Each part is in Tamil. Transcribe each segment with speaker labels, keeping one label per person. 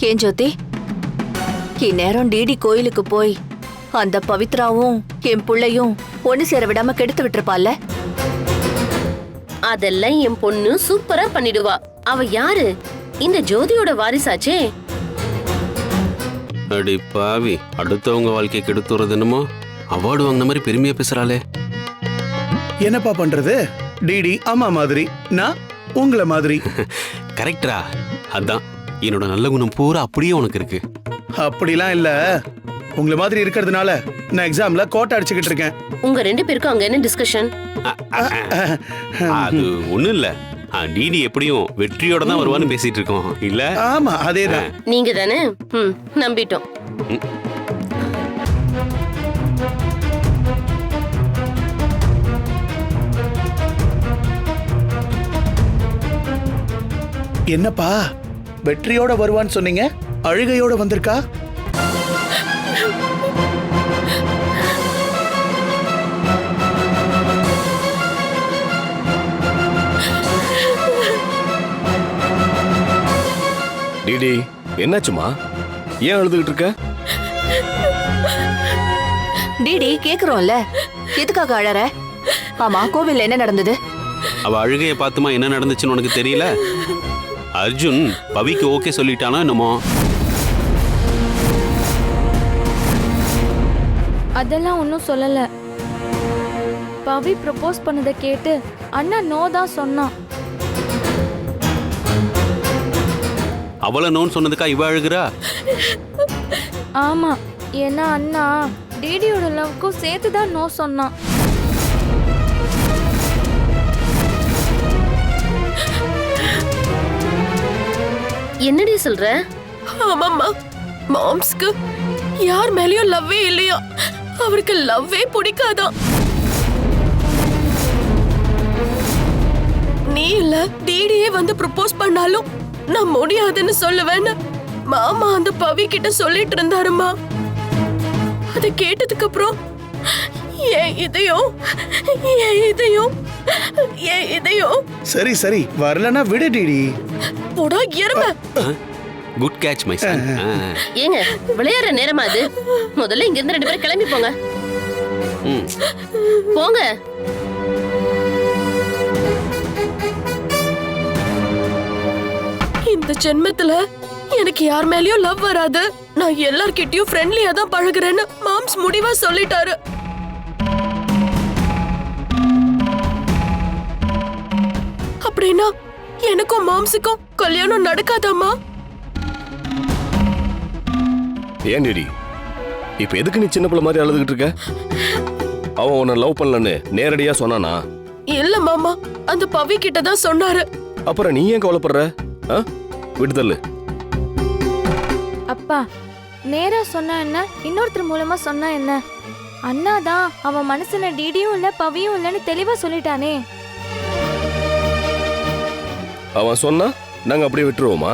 Speaker 1: ஏன் ஜோதி, இந்நேரம் டிடி கோயிலுக்கு போய் அந்த பவித்ராவும் என் புள்ளையும் ஒண்ணு சேர விடாம கெடுத்து விட்டுருப்பால.
Speaker 2: அதெல்லாம் என் பொண்ணு சூப்பரா பண்ணிடுவா. அவ யாரு? இந்த ஜோதியோட வாரிசாச்சே.
Speaker 3: அடி பாவி, அடுத்தவங்க வாழ்க்கையை கெடுத்துறது என்னமோ அவார்டு வாங்கின மாதிரி பெருமையா பேசுறாளே.
Speaker 4: என்னப்பா பண்றது? டிடி அம்மா மாதிரி, நான் உங்களை மாதிரி.
Speaker 3: கரெக்டரா? அதான் என்னோட நல்ல குணம் பூரா அப்படியே உனக்கு இருக்கு.
Speaker 4: அப்படிலாம் இல்ல, உங்களை மாதிரி இருக்கிறதுனால நான் எக்ஸாம்ல கோட்டை அடிச்சுக்கிட்டு இருக்கேன்.
Speaker 2: உங்க 2 பேருக்கும் அங்க என்ன டிஸ்கஷன்?
Speaker 3: அது ஒண்ணும் இல்ல. டிடி எப்படியும் வெற்றியோட தான் வருவான்னு பேசிட்டு இருக்கோம் இல்ல?
Speaker 4: ஆமா, அதேதான்.
Speaker 2: நீங்க தானே? நம்பிட்டோம்.
Speaker 4: என்னப்பா வெற்றியோட வருவான்னு சொன்னீங்க, அழுகையோட வந்திருக்கா?
Speaker 5: டிடி, என்னாச்சுமா? ஏன் அழுதுகிட்டு இருக்க?
Speaker 1: டிடி கேக்குறோம்ல, எதுக்காக அழற? ஆமா, கோவில்ல என்ன நடந்தது?
Speaker 3: அவ அழுகைய பார்த்துமா என்ன நடந்துச்சுன்னு உனக்கு தெரியல? அர்ஜுன் பவிக்கு ஓகே சொல்லிட்டானா என்னமோ?
Speaker 6: அதெல்லாம் ஒன்றும் சொல்லல. பவி ப்ரப்போஸ் பண்ணதை கேட்டு அண்ணா நோ தான் சொன்னான்.
Speaker 3: அவள நோன்னு சொன்னதுக்கா இவ அழுகுறா?
Speaker 6: ஆமா, ஏன்னா அண்ணா டிடியோட லவ்க்கும் சேர்த்து தான் நோ சொன்னான்.
Speaker 2: என்னடி சொல்ற?
Speaker 7: ஆமாம்மா, மாம்ஸ்க்கு யார் மேலயும் லவ்வே இல்லையா? அவருக்கு லவ்வே பிடிக்காதான். நீ இல்ல டிடியே வந்து ப்ரப்போஸ் பண்ணாலும் நான் முடியாதுன்னு சொல்லுவேன்னு மாமா அந்த பவி கிட்ட சொல்லிட்டு இருந்தாருமா. அதை கேட்டதுக்கு அப்புறம் என் இதயம்
Speaker 4: சரி சரி, வரலன்னா விடு டிடி.
Speaker 7: போடா எருமை.
Speaker 3: Good catch my son.
Speaker 2: ஏங்க விளையாடுற நேரமா அது? முதல்ல இங்க இருந்து 2 பேரும் கிளம்பி போங்க. போங்க.
Speaker 7: இந்த ஜென்மத்துல எனக்கு யார் மேலயும் லவ் வராது, நான் எல்லார்கிட்டயும் ஃப்ரெண்ட்லியா தான் பழகுறேன்னு மாம்ஸ் முடிவா சொல்லிட்டாரு. அப்படின்னா எனக்கும் மாம்ஸுக்கும் கல்யாணம் நடக்காதாமா?
Speaker 5: ஏன் டிடி, இப்ப எதுக்கு நீ சின்ன பிள்ளை மாதிரி அழுதுகிட்டு இருக்க? அவன் உன்னை லவ் பண்ணலன்னு நேரடியா சொன்னானா?
Speaker 7: இல்ல மாமா, அந்த பவி கிட்ட தான் சொன்னாரு.
Speaker 5: அப்புறம் நீ ஏன் கவலைப்படுற? விடுதல்.
Speaker 6: அப்பா, நேரா சொன்னா என்ன, இன்னொருத்தர் மூலமா சொன்னா என்ன? அண்ணா தான் அவன் மனசுல டிடியும் இல்ல பவியும் இல்லன்னு தெளிவா சொல்லிட்டானே.
Speaker 5: அவன் சொன்னா நாங்க அப்படியே விட்டுருவோமா?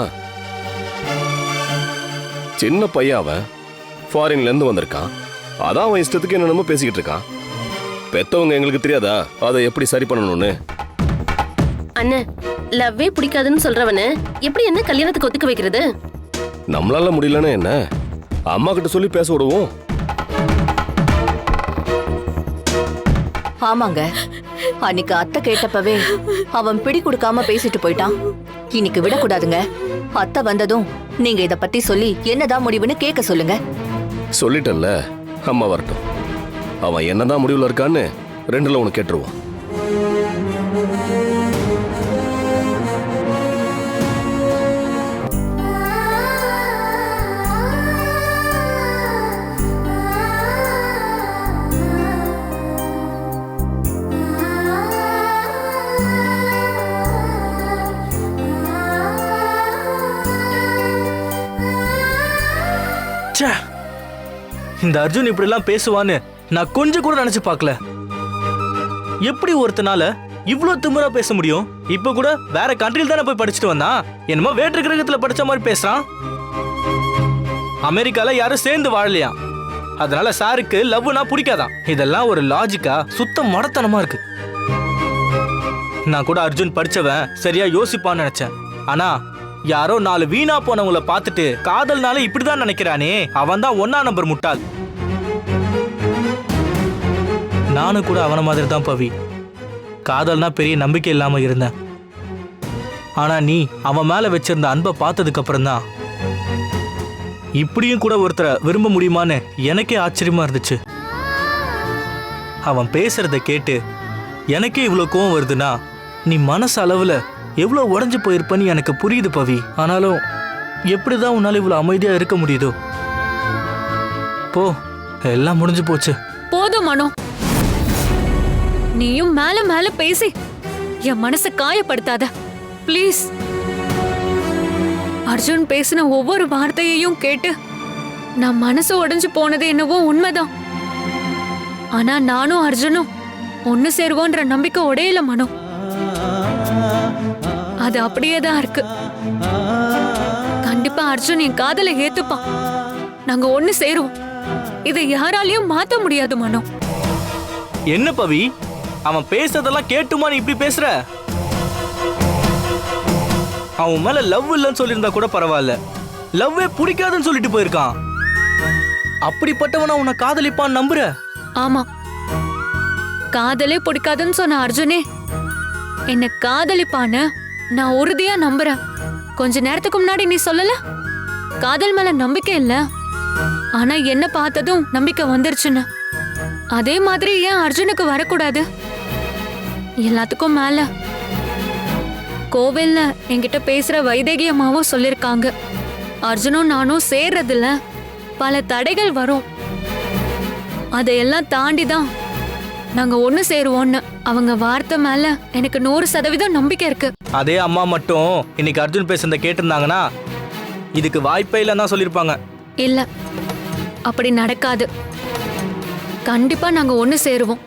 Speaker 5: சின்ன பையன், அவன் ஃபாரின்ல இருந்து வந்திருக்கான். அதான் அவன் இஷ்டத்துக்கு என்னென்னமோ பேசிக்கிட்டு இருக்கான். பெத்தவங்க எங்களுக்கு தெரியாதா அதை எப்படி சரி பண்ணணும்னு?
Speaker 2: அண்ணன் லவ்வே பிடிக்காதுன்னு சொல்றவனு எப்படி என்ன கல்யாணத்துக்கு ஒத்துக்க வைக்கிறது?
Speaker 5: நம்மளால முடியலன்னா என்ன, அம்மா கிட்ட சொல்லி பேச விடுவோம்.
Speaker 1: ஆமாங்க, அன்னைக்கு அத்தை கேட்டப்பவே அவன் பிடி கொடுக்காம பேசிட்டு போயிட்டான். இன்னைக்கு விடக்கூடாதுங்க. அத்தை வந்ததும் நீங்க இத பத்தி சொல்லி என்னதான் முடிவுன்னு கேட்க சொல்லுங்க.
Speaker 5: சொல்லிட்டல்ல, அம்மா வரட்டும். அவன் என்னதான் முடிவுல இருக்கான்னு 2ல ஒன்று கேட்டுருவான்.
Speaker 8: இந்த அர்ஜுன் இப்படி எல்லாம் பேசுவான்னு நான் கொஞ்சம் கூட நினைச்சு பார்க்கல. எப்படி ஒருத்தனால இவ்ளோ திமிரா பேச முடியும்? இப்ப கூட வேற கண்ட்ரில தானே போய் படிச்சுட்டு வந்தான். என்னமோ வேற்று கிரகத்துல படிச்ச மாதிரி பேசுறான். அமெரிக்கால யாரும் சேர்ந்து வாழலையா, அதனால சாருக்கு லவ்னா பிடிக்காதான். இதெல்லாம் ஒரு லாஜிக்கா? சுத்த மடத்தனமா இருக்கு. நான் கூட அர்ஜுன் படிச்சவன் சரியா யோசிப்பான்னு நினைச்சேன். ஆனா யாரோ 4 வீணா போனவங்கள பார்த்துட்டு காதல்னால இப்படிதான் நினைக்கிறானே அவன் தான் 1ஆம் நம்பர் முட்டாள். நானும் கூட அவன மாதிரி தான் பவி. காதல்னா பெரிய நம்பிக்கை இல்லாம இருந்தேன். ஆனா நீ அவன் மேல வச்சிருந்த அன்பை பார்த்ததுக்கு அப்புறம் தான் இப்படியும் கூட ஒருத்தரை விரும்ப முடியுமான்னு எனக்கே ஆச்சரியமா இருந்துச்சு. அவன் பேசுறத கேட்டு எனக்கே இவ்வளவு கோவம் வருதுன்னா நீ மனசு அளவுல எவ்வளவு உடைஞ்சு போயிருப்பன்னு எனக்கு புரியுது பவி. ஆனாலும் எப்படிதான் உன்னால இவ்வளவு அமைதியா இருக்க முடியுதோ? போ, எல்லாம் முடிஞ்சு போச்சு.
Speaker 9: போதும் மனோ, நீயும் மேல மேல பேசி என் மனசை காயப்படுத்தாத ப்ளீஸ். அர்ஜுன் பேசின ஒவ்வொரு வார்த்தையையும் கேட்டு நான் மனசு உடைஞ்சு போனது என்னவோ உண்மைதான். ஆனா நானும் அர்ஜுனும் ஒன்னு சேருவோன்ற நம்பிக்கை உடையல மனோ. அது அப்படியேதான் இருக்கு. கண்டிப்பா அர்ஜுன் என் காதலை ஏத்துப்பான். நாங்க ஒன்னு சேருவோம். இதை யாராலையும் மாத்த முடியாது மனோ.
Speaker 8: என்ன பவி, அவன் பேசுறதெல்லாம் கேட்டுமா நீ இப்படி பேசுற? அவன் மேல லவ் இல்லைன்னு சொல்லியிருந்தா கூட பரவாயில்ல, லவ்வே பிடிக்காதுன்னு சொல்லிட்டு போயிருக்கான். அப்படிப்பட்டவனா உன்னை காதலிப்பான்னு நம்புற?
Speaker 9: ஆமா, காதலே பிடிக்காதுன்னு சொன்ன அர்ஜுனே என்ன காதலிப்பான்னு நான் உறுதியா நம்புறேன். கொஞ்ச நேரத்துக்கு முன்னாடி நீ சொல்லல காதல் மேல நம்பிக்கை இல்ல, ஆனா என்ன பார்த்ததும் நம்பிக்கை வந்துருச்சுன்னு. அதே மாதிரி ஏன் அர்ஜுனுக்கு வரக்கூடாது? எல்லாத்துக்கும் மேல கோவில்ல என்கிட்ட பேசுற வைதேகி அம்மாவும் சொல்லிருக்காங்க, அர்ஜுனும் நானும் சேர்றதுல பல தடைகள் வரும், அதையெல்லாம் தாண்டிதான் நாங்க ஒண்ணு சேருவோம்னு. அவங்க வார்த்தை மேல எனக்கு 100% நம்பிக்கை இருக்கு.
Speaker 8: அதே அம்மா மட்டும் இன்னைக்கு அர்ஜுன் பேசுறத கேட்டிருந்தாங்கன்னா இதுக்கு வாய்ப்பே இல்லைன்னு தான் சொல்லியிருப்பாங்க.
Speaker 9: இல்ல, அப்படி நடக்காது. கண்டிப்பா நாங்க ஒண்ணு சேருவோம்.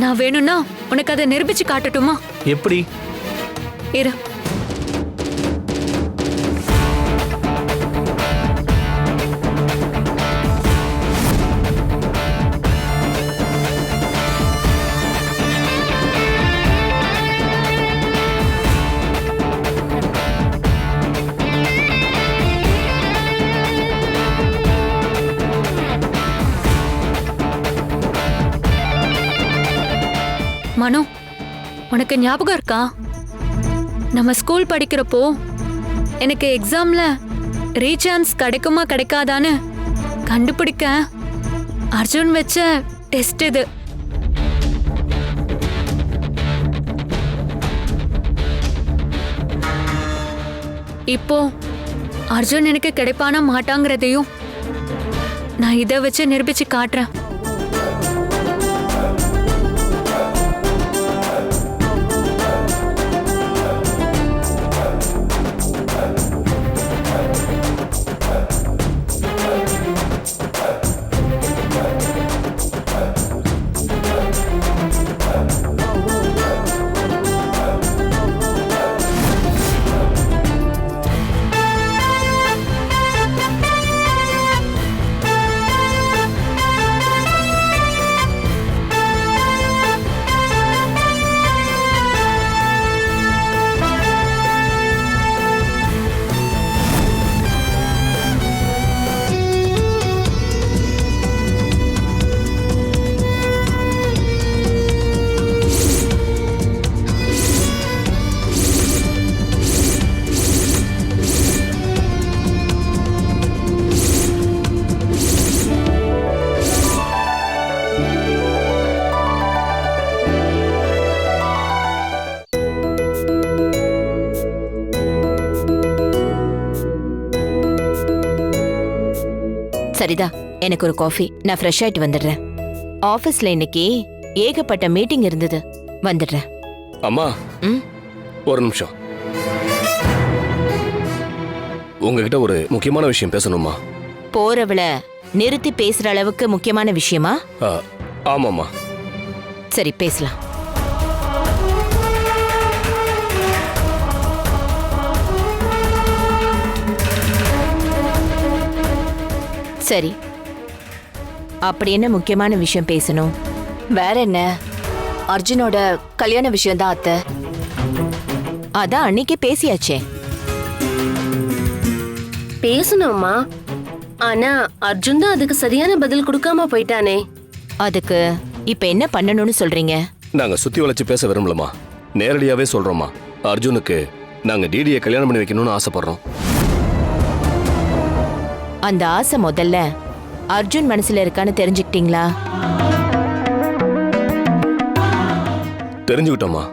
Speaker 9: நான் வேணும்னா உனக்கு அதை நிரூபிச்சு காட்டட்டுமா?
Speaker 8: எப்படி?
Speaker 9: இரு. மனோ, உனக்கு ஞாபகம் இருக்கா நம்ம ஸ்கூல் படிக்கிறப்போ எனக்கு எக்ஸாம்ல ரீசான்ஸ் கிடைக்குமா கிடைக்காதான்னு கண்டுபிடிக்க அர்ஜுன் வச்ச டெஸ்ட் இது. இப்போ அர்ஜுன் எனக்கு கிடைப்பானா மாட்டாங்கிறதையும் நான் இதை வச்சு நிரூபிச்சு காட்டுறேன்.
Speaker 1: சரிதா, எனக்கு ஒரு காஃபி. நான் ஃப்ரெஷ் ஆயிட்டு வந்துடுறேன். ஆபீஸ்ல இன்னைக்கு ஏகப்பட்ட மீட்டிங் இருந்தது, வந்துடுறேன்.
Speaker 5: அம்மா,
Speaker 1: ம்,
Speaker 5: ஒரு நிமிஷம். உங்ககிட்ட ஒரு முக்கியமான விஷயம் பேசணுமா?
Speaker 1: போறவள நிறுத்தி பேசுற அளவுக்கு முக்கியமான விஷயமா?
Speaker 5: ஆமாம்மா.
Speaker 1: சரி, பேசலாம். சரி, அப்படி என்ன முக்கியமான விஷயம் பேசணும்? வேற என்ன, அர்ஜுனோட கல்யாண விஷயம் தான் அத்தை. அதான் அன்னைக்கே பேசியாச்சே.
Speaker 2: பேசணும்மா. ஆனா அர்ஜுன் தான் அதுக்கு சரியான பதில் கொடுக்காம போயிட்டானே.
Speaker 1: அதுக்கு இப்ப என்ன பண்ணணும்னு சொல்றீங்க?
Speaker 5: நாங்க சுத்தி வளைச்சு பேச விரும்பலமா, நேரடியாவே சொல்றோமா. அர்ஜுனுக்கு நாங்க டிடியை கல்யாணம் பண்ணி வைக்கணும்னு ஆசைப்படுறோம்.
Speaker 1: அந்த ஆசை முதல்ல அர்ஜுன் மனசுல இருக்கான்னு தெரிஞ்சுக்கிட்டீங்களா?
Speaker 5: தெரிஞ்சுக்கிட்டோமா.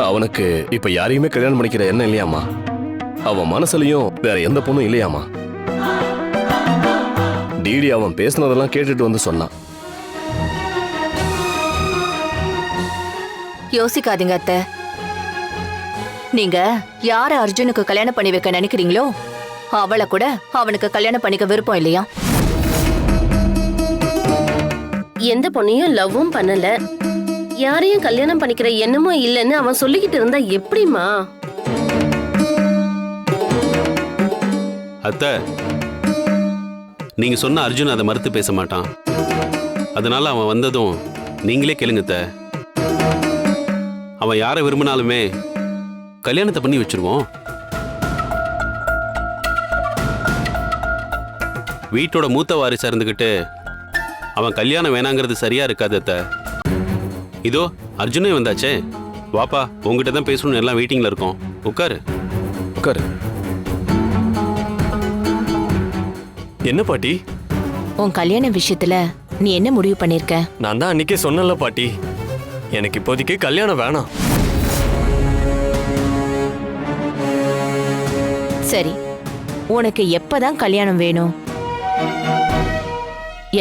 Speaker 5: அவனுக்கு இப்ப யாரையுமே கல்யாணம் பண்ணிக்கிற எண்ணம் இல்லையாமா. அவன் மனசுலயும் வேற எந்த பொண்ணும் இல்லையாமா. டிடி அவன் பேசினதெல்லாம் கேட்டுட்டு வந்து சொன்னான்.
Speaker 1: யோசிக்காதீங்க அத்தை. நீங்க யார அர்ஜுனுக்கு கல்யாணம் பண்ணி வைக்க நினைக்கிறீங்களோ அவளை கூட அவனுக்கு கல்யாணம் பண்ணிக்க விருப்பம் இல்லையா?
Speaker 2: எந்த பொண்ணையும் லவ்வும் பண்ணல, யாரையும் கல்யாணம் பண்ணிக்கிற எண்ணமும் இல்லைன்னு அவன் சொல்லிக்கிட்டு இருந்தா எப்படிமா?
Speaker 3: அத்தை, நீங்க சொன்ன அர்ஜுன் அதை மறுத்து பேச மாட்டான். அதனால அவன் வந்ததும் நீங்களே கேளுங்க அத்தை. அவன் யாரை விரும்பினாலுமே கல்யாணத்தை பண்ணி வச்சிருவோம். வீட்டோட மூத்த வாரிசா இருந்துகிட்டு அவன் கல்யாணம் வேணாங்கிறது சரியா இருக்காது அத்தை. இதோ அர்ஜுனே வந்தாச்சே. வாப்பா, உங்ககிட்ட தான் பேசணும்னு எல்லாம் வெயிட்டிங்ல இருக்கோம். உட்காரு.
Speaker 5: உட்காரு.
Speaker 10: என்ன பாட்டி?
Speaker 1: உன் கல்யாண விஷயத்துல நீ என்ன முடிவு பண்ணிருக்க?
Speaker 10: நான் தான் அன்னைக்கே சொன்னல பாட்டி, எனக்கு இப்போதைக்கு கல்யாணம் வேணாம்.
Speaker 1: சரி, உனக்கு எப்பதான் கல்யாணம் வேணும்?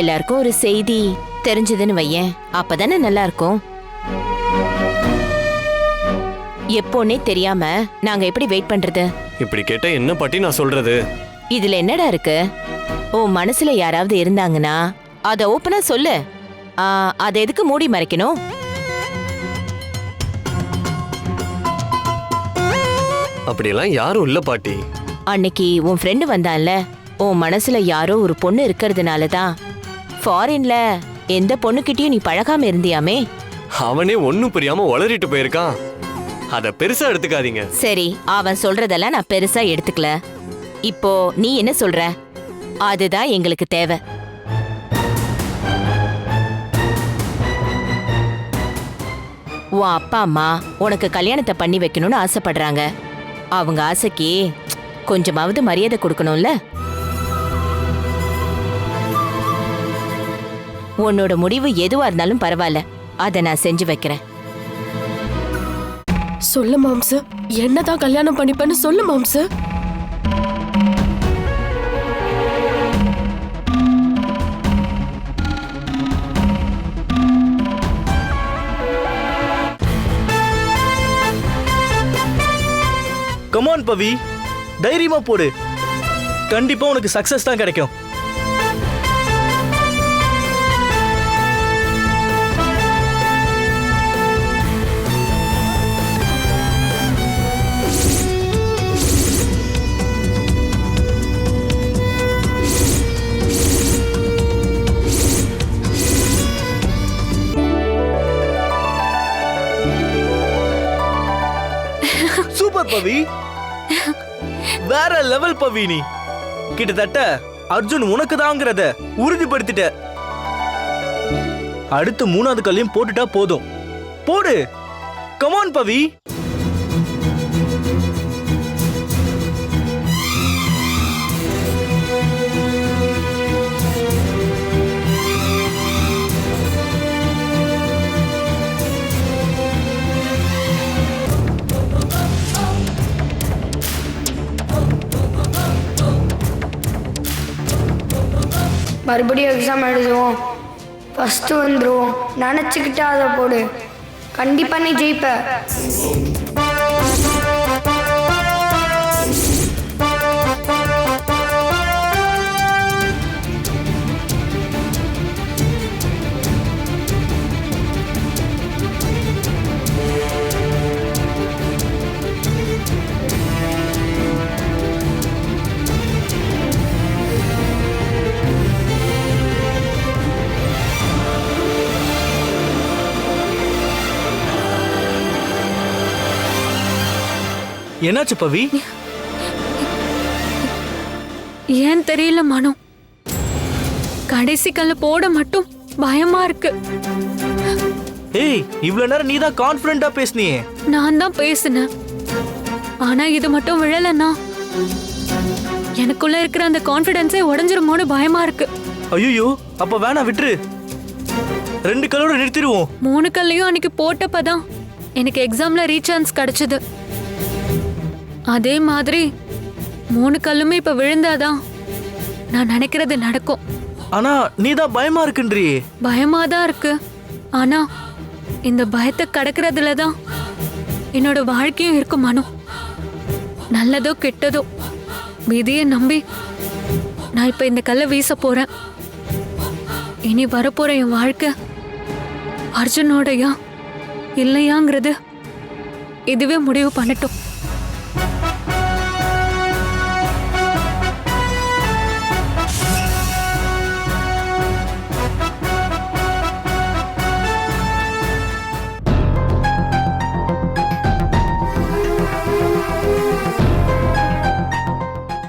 Speaker 1: எல்லாருக்கும் ஒரு செய்தி தெரிஞ்சதுன்னு வையேன், அப்பதானே நல்லா இருக்கும். எப்போன்னே தெரியாம நாங்க எப்படி வெயிட் பண்றது?
Speaker 10: இப்படி கேட்டா என்ன பாட்டி நான் சொல்றது?
Speaker 1: இதுல என்னடா இருக்கு? உன் மனசுல யாராவது இருந்தாங்கன்னா அத ஓப்பனா சொல்லு. அத எதுக்கு மூடி மறைக்கணும்?
Speaker 10: அப்படியெல்லாம் யாரும் இல்ல பாட்டி.
Speaker 1: அன்னைக்கு உன் ஃப்ரெண்டு வந்தான்ல, உன் மனசுல யாரோ ஒரு பொண்ணு இருக்கிறதுனால தான் ஃபாரின்ல எந்த பொண்ணுகிட்டயும் நீ பழகாம இருந்தியாமே.
Speaker 10: அவனே ஒண்ணும் புரியாம உளறிட்டு போயிருக்கான். அத பெருசா எடுத்துக்காதீங்க.
Speaker 1: சரி, அவன் சொல்றதெல்லாம் நான் பெருசா எடுத்துக்கல. இப்போ நீ என்ன சொல்ற? அதுதான் எங்களுக்கு தேவை. உன் அப்பா அம்மா உனக்கு கல்யாணத்தை பண்ணி வைக்கணும்னு ஆசைப்படுறாங்க. அவங்க ஆசைக்கு கொஞ்சமாவது மரியாதை கொடுக்கணும்ல. உன்னோட முடிவு எதுவா இருந்தாலும் பரவாயில்ல, அதை நான் செஞ்சு வைக்கிறேன்.
Speaker 7: சொல்லு மாம்சு, என்னதான் கல்யாணம் பண்ணிப்பேன்னு சொல்லு மாம்சு.
Speaker 8: கமான் பவி, தைரியமா போடு. கண்டிப்பா உனக்கு சக்சஸ் தான் கிடைக்கும். சூப்பர் பவி, வேற லெவல் பவி. நீ கிட்டத்தட்ட அர்ஜுன் உனக்கு தாங்கிறத உறுதிப்படுத்திட்ட. அடுத்து 3வது கல்லையும் போட்டுட்டா போதும். போடு, கமான் பவி.
Speaker 11: மறுபடியும் எக்ஸாம் எழுதுவோம், ஃபஸ்ட்டு வந்துடுவோம் நினச்சிக்கிட்டு அதை போடு. கண்டிப்பாக நீ ஜெயிப்ப.
Speaker 8: என்னாச்சு பவி?
Speaker 9: ஏன் தெரியல மனோ, கடைசி கல்ல போட மட்டும் பயமா இருக்கு.
Speaker 8: ஏய், இவ்வளவு நேரம் நீதான் கான்ஃபிடென்ட்டா பேசுனியே.
Speaker 9: நான் தான் பேசினேன், ஆனா இது மட்டும் விழலன்னா எனக்குள்ள இருக்கிற அந்த கான்ஃபிடன்ஸே உடைஞ்சிருமோன்னு பயமா இருக்கு.
Speaker 8: ஐயோ, அப்ப வேணா விட்டுரு, 2 கல்லோட நிறுத்திடுவோம்.
Speaker 9: 3 கல்லையும் அன்னைக்கு போட்டப்பதான் எனக்கு எக்ஸாம்ல ரீசான்ஸ் கிடைச்சது. அதே மாதிரி 3 கல்லுமே இப்ப விழுந்தாதான் நான் நினைக்கிறது நடக்கும்.
Speaker 8: ஆனா நீதான் பயமா இருக்குன்றியே.
Speaker 9: பயமாதான் இருக்கு, ஆனா இந்த பயத்தை கடக்கிறதுல தான் என்னோட வாழ்க்கையும் இருக்கு மனு. நல்லதோ கெட்டதோ விதியை நம்பி நான் இப்ப இந்த கல்லை வீச போறேன். இனி வரப்போற என் வாழ்க்கை அர்ஜுனோடயா இல்லையாங்கிறது இதுவே முடிவு பண்ணட்டும்.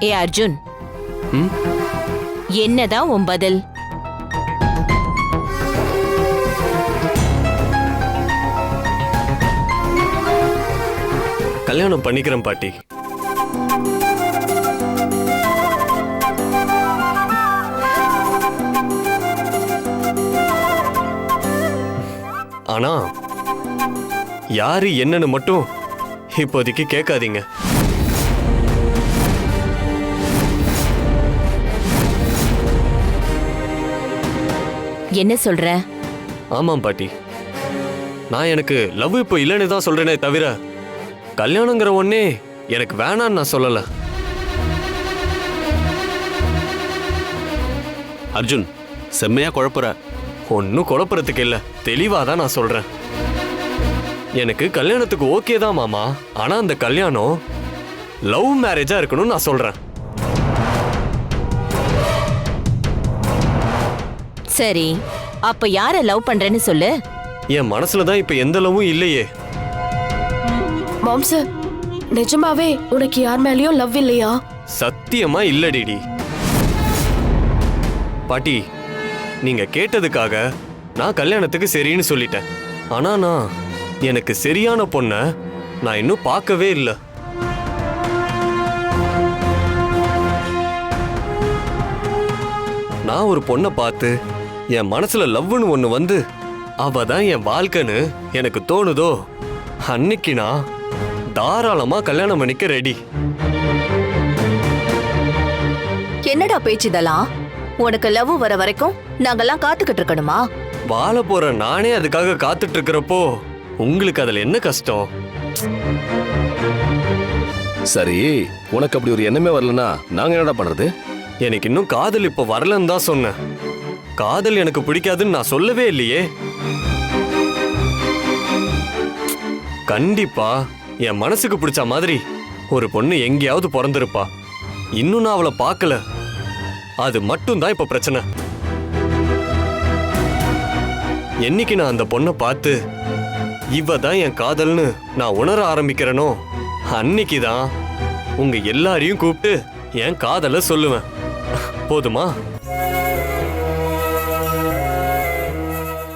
Speaker 1: ஏ அர்ஜுன், என்னதான் உன் பதில்?
Speaker 10: கல்யாணம் பண்ணிக்கிறேன் பாட்டி. ஆனா யாரு என்னன்னு மட்டும் இப்போதைக்கு கேட்காதீங்க.
Speaker 1: என்ன சொல்ற?
Speaker 10: ஆமாம் பாட்டி, நான் எனக்கு லவ் இப்போ இல்லைன்னு தான் சொல்றேனே தவிர கல்யாணங்கிற ஒன்னே எனக்கு வேணான்னு நான் சொல்லல.
Speaker 3: அர்ஜுன், செம்மையா குழப்புற.
Speaker 10: ஒன்னும் குழப்பறதுக்கு இல்ல, தெளிவா தான் நான் சொல்றேன். எனக்கு கல்யாணத்துக்கு ஓகே தான் மாமா, ஆனா அந்த கல்யாணம் லவ் மேரேஜா இருக்கணும்னு நான் சொல்றேன்.
Speaker 1: சரி, அப்ப யார லவ் பண்றேன்னு சொல்லு.
Speaker 10: என் மனசுல தான் இப்ப எந்த லவ்வும் இல்லையே.
Speaker 7: மாம்ச, நிஜமாவே உனக்கு யார் மேலயும் லவ் இல்லையா?
Speaker 10: சத்தியமா இல்ல டிடி. பாட்டி, நீங்க கேட்டதுக்காக நான் கல்யாணத்துக்கு சரின்னு சொல்லிட்டேன். ஆனா நான் எனக்கு சரியான பொண்ண நான் இன்னும் பார்க்கவே இல்லை. நான் ஒரு பொண்ணை பார்த்து என் மனசுல லவ்னு ஒண்ணு வந்து அவ தான் என் வாழ்க்கைன்னு எனக்கு தோணுதோ அன்னைக்கு நான் தாராளமா கல்யாணம் பண்ணிக்க ரெடி.
Speaker 1: என்னடா பேச்சுதெல்லாம்? உனக்கு லவ் வர வரைக்கும் நாங்கெல்லாம் காத்துக்கிட்டு இருக்கணுமா?
Speaker 10: வாழ போற நானே அதுக்காக காத்துட்டு இருக்கிறப்போ உங்களுக்கு அதுல என்ன கஷ்டம்?
Speaker 5: சரி, உனக்கு அப்படி ஒரு எண்ணமே வரலன்னா நாங்க என்னடா பண்றது?
Speaker 10: எனக்கு இன்னும் காதல் இப்ப வரலன்னு தான் சொன்னேன். காதல் எனக்கு பிடிக்காதுன்னு நான் சொல்லவே இல்லையே. கண்டிப்பா என் மனசுக்கு பிடிச்ச மாதிரி ஒரு பொண்ணு எங்கேயாவது பிறந்திருப்பா. இன்னும் நான் அவளை பார்க்கல, அது மட்டும் தான் இப்ப பிரச்சனை. என்னைக்கு நான் அந்த பொண்ணை பார்த்து இவ தான் என் காதல்னு நான் உணர ஆரம்பிக்கிறேனோ அன்னைக்கு தான் உங்க எல்லாரையும் கூப்பிட்டு என் காதலை சொல்லுவேன். போதுமா?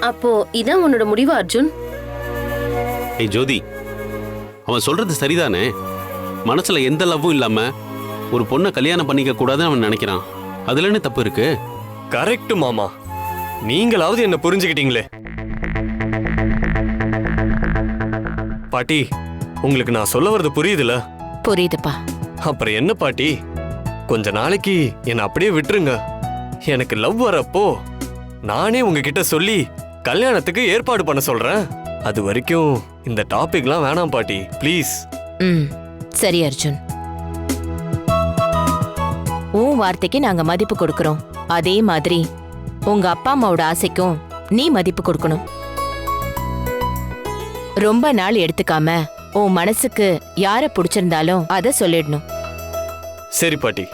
Speaker 2: அப்போ இதான் உன்னோட முடிவு அர்ஜுன்?
Speaker 3: ஏய் ஜோதி, அவன் சொல்றது சரிதானே. மனசுல எந்த லவ்வும் இல்லாம ஒரு பொண்ணை கல்யாணம் பண்ணிக்க கூடாதுன்னு அவன் நினைக்கிறான். அதுல என்ன தப்பு இருக்கு?
Speaker 10: கரெக்ட் மாமா, நீங்களாவது என்ன புரிஞ்சுக்கிட்டீங்களே. பாட்டி, உங்களுக்கு நான் சொல்ல வர்றது புரியுதுல?
Speaker 1: புரியுதுப்பா.
Speaker 10: அப்புறம் என்ன பாட்டி, கொஞ்ச நாளைக்கு என்னை அப்படியே விட்டுருங்க. எனக்கு லவ் வரப்போ நானே உங்ககிட்ட சொல்லி கல்யாணத்துக்கு ஏற்பாடு பண்ண சொல்றேன். அது வரைக்கும் இந்த டாபிக்லாம் வேணாம் பாட்டி, ப்ளீஸ்.
Speaker 1: சரி அர்ஜுன், உன் வார்த்தைக்கு நாங்க மதிப்பு கொடுக்கறோம். அதே மாதிரி உங்க அப்பா அம்மாவோட ஆசைக்கும் நீ மதிப்பு கொடுக்கணும். ரொம்ப நாள் எடுத்துக்காம உன் மனசுக்கு யார பிடிச்சிருந்தாலும் அத சொல்லிடணும்.
Speaker 10: சரி பாட்டி.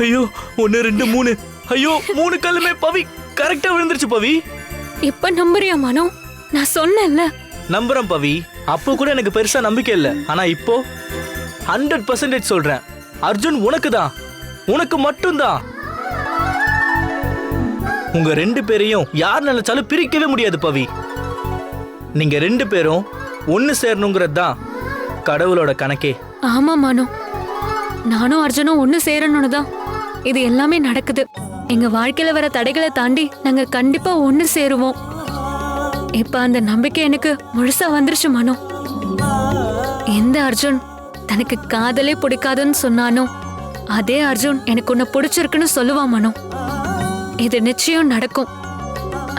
Speaker 8: ஐயோ 1 2 3 ஐயோ 3 கல்லுமே பவி கரெக்டா விழுந்துருச்சு பவி.
Speaker 9: இப்ப நம்புறியா மனோ? நான் சொன்னேன்ல.
Speaker 8: நம்புறேன் பவி. அப்போ கூட எனக்கு பெருசா நம்பிக்கை இல்ல. ஆனா இப்போ 100% சொல்றேன். அர்ஜுன் உனக்கு தான், உனக்கு மட்டும்தான். உங்க 2 பேரையும் யார் நினைச்சாலும் பிரிக்கவே முடியாது பவி. நீங்க 2 பேரும் ஒன்னு சேரணுங்கிறது தான் கடவுளோட கணக்கே.
Speaker 9: ஆமா மனோ, நானும் அர்ஜுனும் ஒண்ணு சேரணும்னு தான் இது எல்லாமே நடக்குது. எங்க வாழ்க்கையில வர தடைகளை தாண்டி நாங்க கண்டிப்பா ஒண்ணு சேருவோம். இப்ப அந்த நம்பிக்கை எனக்கு முழுசா வந்துருச்சு மனோ. எந்த அர்ஜுன் தனக்கு காதலே பிடிக்காதுன்னு சொன்னானோ அதே அர்ஜுன் எனக்கு உன்னை பிடிச்சிருக்குன்னு சொல்லுவான் மனோ. இது நிச்சயம் நடக்கும்.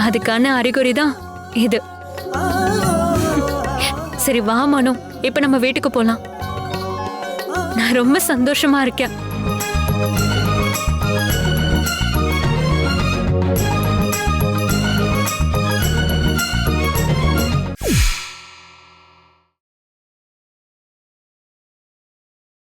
Speaker 9: அதுக்கான அறிகுறி தான் இது. சரி வா மனோ, இப்ப நம்ம வீட்டுக்கு போலாம். நான் ரொம்ப சந்தோஷமா இருக்கேன்.